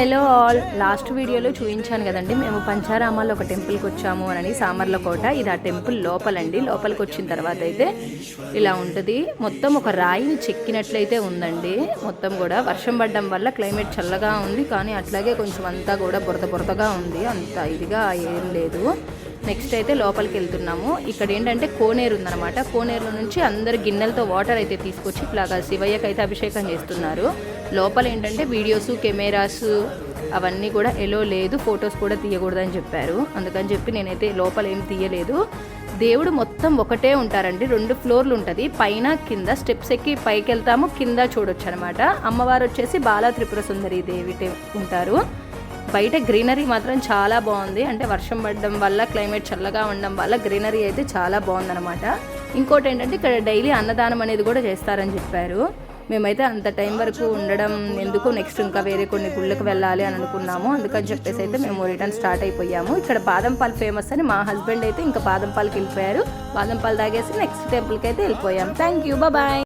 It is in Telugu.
హలో ఆల్, లాస్ట్ వీడియోలో చూపించాను కదండి మేము పంచారామాల్లో ఒక టెంపుల్కి వచ్చాము అని, సామర్లకోట. ఇది ఆ టెంపుల్ లోపలండి. లోపలికి వచ్చిన తర్వాత అయితే ఇలా ఉంటుంది. మొత్తం ఒక రాయిని చెక్కినట్లయితే ఉందండి. మొత్తం కూడా వర్షం పడడం వల్ల క్లైమేట్ చల్లగా ఉంది, కానీ అట్లాగే కొంచెం అంతా కూడా బురదగా ఉంది. అంత ఇదిగా ఏం లేదు. నెక్స్ట్ అయితే లోపలికి వెళ్తున్నాము. ఇక్కడ ఏంటంటే కోనేరు ఉందన్నమాట. కోనేరులో నుంచి అందరు గిన్నెలతో వాటర్ అయితే తీసుకొచ్చి ఇట్లాగా శివయ్యకి అయితే అభిషేకం చేస్తున్నారు. లోపల ఏంటంటే వీడియోస్, కెమెరాస్ అవన్నీ కూడా ఎలో లేదు, ఫొటోస్ కూడా తీయకూడదని చెప్పారు. అందుకని చెప్పి నేనైతే లోపల ఏం తీయలేదు. దేవుడు మొత్తం ఒకటే ఉంటారండి. 2 ఫ్లోర్లు ఉంటుంది, పైన కింద. స్టెప్స్ ఎక్కి పైకి వెళ్తాము, కింద చూడొచ్చు అనమాట. అమ్మవారు వచ్చేసి బాలా త్రిపుర సుందరి దేవి ఉంటారు. బయట గ్రీనరీ మాత్రం చాలా బాగుంది. అంటే వర్షం పడడం వల్ల, క్లైమేట్ చల్లగా ఉండడం వల్ల గ్రీనరీ అయితే చాలా బాగుందన్నమాట. ఇంకోటి ఏంటంటే ఇక్కడ డైలీ అన్నదానం అనేది కూడా చేస్తారని చెప్పారు. మేమైతే అంత టైం వరకు ఉండడం ఎందుకు, నెక్స్ట్ ఇంకా వేరే కొన్ని గుళ్ళకి వెళ్ళాలి అని అనుకున్నాము. అందుకని చెప్పేసి అయితే మేము రిటర్న్ స్టార్ట్ అయిపోయాము. ఇక్కడ బాదం పాలు ఫేమస్ అని మా హస్బెండ్ అయితే ఇంకా బాదం పాలకి వెళ్ళిపోయారు. బాదం పాలు తాగేసి నెక్స్ట్ టెంపుల్కి అయితే వెళ్ళిపోయాం. Thank you, bye.